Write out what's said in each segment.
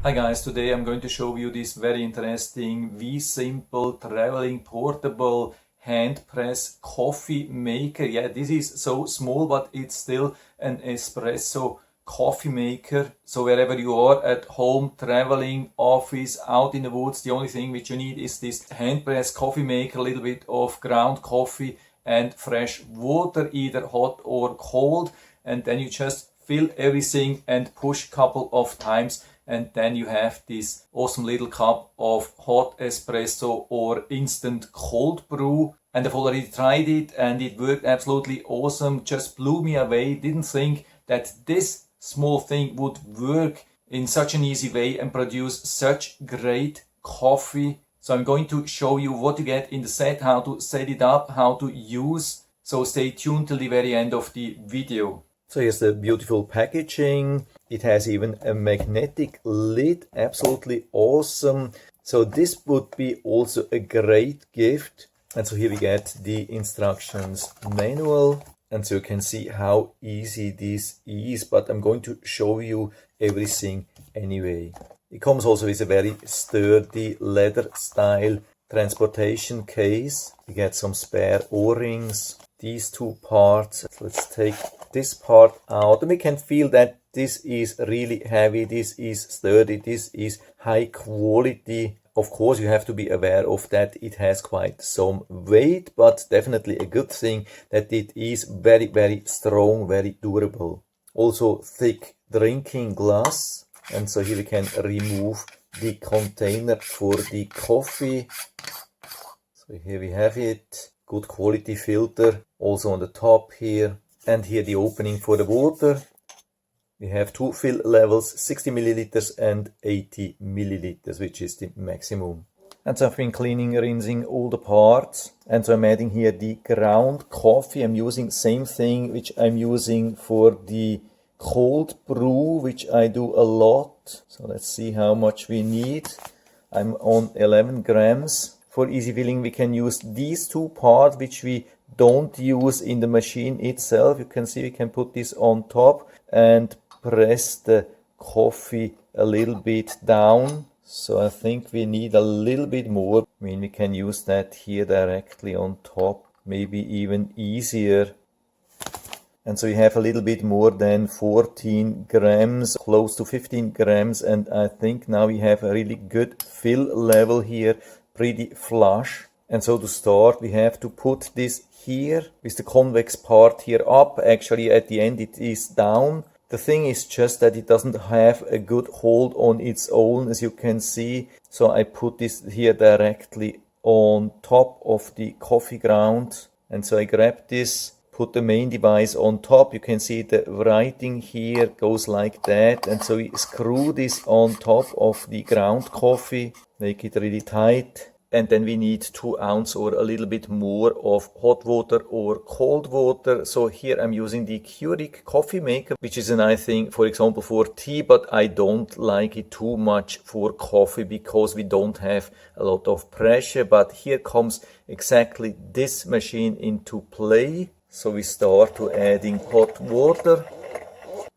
Hi guys, today I'm going to show you this very interesting Viesimple traveling portable hand press coffee maker. Yeah, this is so small, but it's still an espresso coffee maker. So wherever you are, at home, traveling, office, out in the woods, the only thing which you need is this hand press coffee maker, a little bit of ground coffee and fresh water, either hot or cold. And then you just fill everything and push a couple of times, and then you have this awesome little cup of hot espresso or instant cold brew. And I've already tried it and it worked absolutely awesome, just blew me away. Didn't think that this small thing would work in such an easy way and produce such great coffee. So I'm going to show you what you get in the set, how to set it up, how to use. So stay tuned till the very end of the video. So here's the beautiful packaging. It has even a magnetic lid, absolutely awesome. So this would be also a great gift. And so here we get the instructions manual. And so you can see how easy this is, but I'm going to show you everything anyway. It comes also with a very sturdy leather style transportation case. You get some spare O-rings, these two parts. Let's take this part out, and we can feel that this is really heavy, this is sturdy, this is high quality. Of course, you have to be aware of that it has quite some weight, but definitely a good thing that it is very, very strong, very durable. Also thick drinking glass, and so here we can remove the container for the coffee. So here we have it, good quality filter, also on the top here. And here the opening for the water. We have two fill levels, 60 milliliters and 80 milliliters, which is the maximum. And so I've been cleaning, rinsing all the parts. And so I'm adding here the ground coffee. I'm using same thing which I'm using for the cold brew, which I do a lot. So let's see how much we need. I'm on 11 grams. For easy filling, we can use these two parts, which we don't use in the machine itself. You can see we can put this on top and press the coffee a little bit down. So I think we need a little bit more. I mean, we can use that here directly on top, maybe even easier. And so we have a little bit more than 14 grams, close to 15 grams. And I think now we have a really good fill level here, pretty flush. And so to start, we have to put this here with the convex part here up. Actually, at the end, it is down. The thing is just that it doesn't have a good hold on its own, as you can see. So I put this here directly on top of the coffee ground. And so I grab this, put the main device on top. You can see the writing here goes like that. And so we screw this on top of the ground coffee, make it really tight. And then we need 2 ounces or a little bit more of hot water or cold water. So here I'm using the Keurig coffee maker, which is a nice thing, for example, for tea, but I don't like it too much for coffee because we don't have a lot of pressure. But here comes exactly this machine into play. So we start to adding hot water.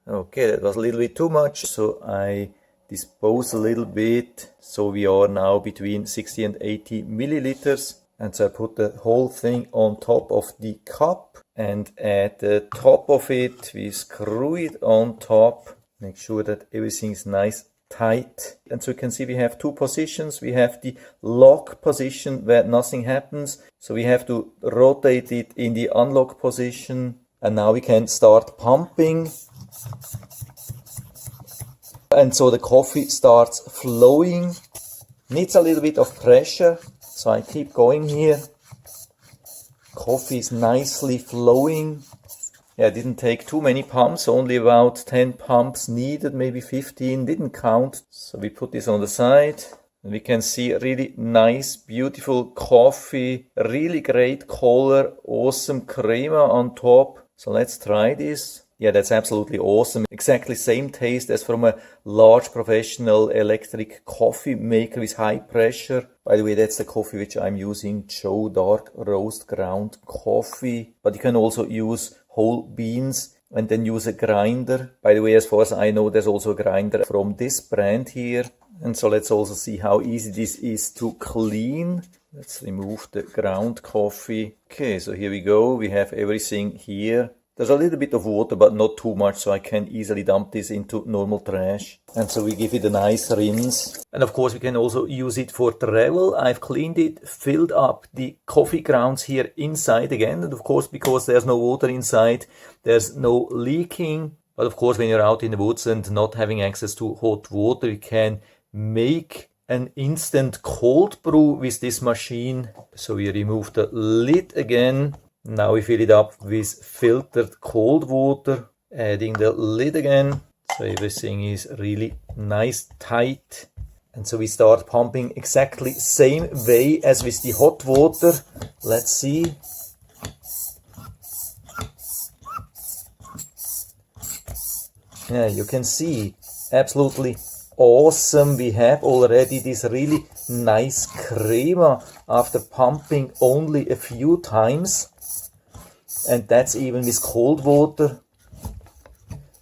Okay, that was a little bit too much. So I dispose a little bit. So we are now between 60 and 80 milliliters. And so I put the whole thing on top of the cup, and at the top of it, we screw it on top. Make sure that everything is nice tight. And so you can see we have 2 positions. We have the lock position where nothing happens. So we have to rotate it in the unlock position. And now we can start pumping. And so the coffee starts flowing. Needs a little bit of pressure. So I keep going here. Coffee is nicely flowing. Yeah, it didn't take too many pumps, only about 10 pumps needed, maybe 15, didn't count. So we put this on the side. And we can see really nice, beautiful coffee, really great color, awesome crema on top. So let's try this. Yeah, that's absolutely awesome. Exactly same taste as from a large professional electric coffee maker with high pressure. By the way, that's the coffee which I'm using, Joe Dark Roast Ground Coffee. But you can also use whole beans and then use a grinder. By the way, as far as I know, there's also a grinder from this brand here. And so let's also see how easy this is to clean. Let's remove the ground coffee. Okay, so here we go. We have everything here. There's a little bit of water, but not too much, so I can easily dump this into normal trash. And so we give it a nice rinse. And of course, we can also use it for travel. I've cleaned it, filled up the coffee grounds here inside again. And of course, because there's no water inside, there's no leaking. But of course, when you're out in the woods and not having access to hot water, you can make an instant cold brew with this machine. So we remove the lid again. Now we fill it up with filtered cold water, adding the lid again. So everything is really nice, tight. And so we start pumping exactly same way as with the hot water. Let's see. Yeah, you can see, absolutely awesome. We have already this really nice crema after pumping only a few times. And that's even with cold water.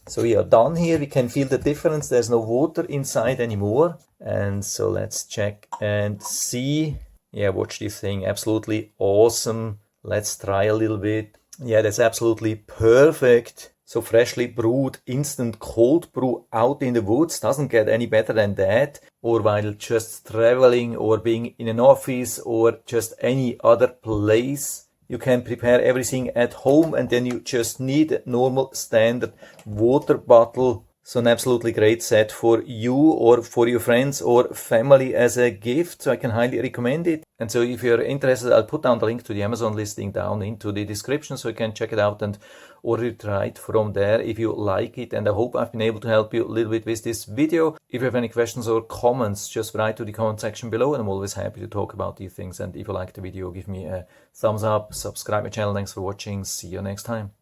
So we are done here. We can feel the difference. There's no water inside anymore. And so let's check and see. Yeah, watch this thing. Absolutely awesome. Let's try a little bit. Yeah, that's absolutely perfect. So freshly brewed instant cold brew out in the woods. Doesn't get any better than that. Or while just traveling or being in an office or just any other place. You can prepare everything at home and then you just need a normal standard water bottle. So an absolutely great set for you or for your friends or family as a gift. So I can highly recommend it. And so if you're interested, I'll put down the link to the Amazon listing down into the description so you can check it out and order it right from there if you like it. And I hope I've been able to help you a little bit with this video. If you have any questions or comments, just write to the comment section below and I'm always happy to talk about these things. And if you like the video, give me a thumbs up, subscribe my channel. Thanks for watching. See you next time.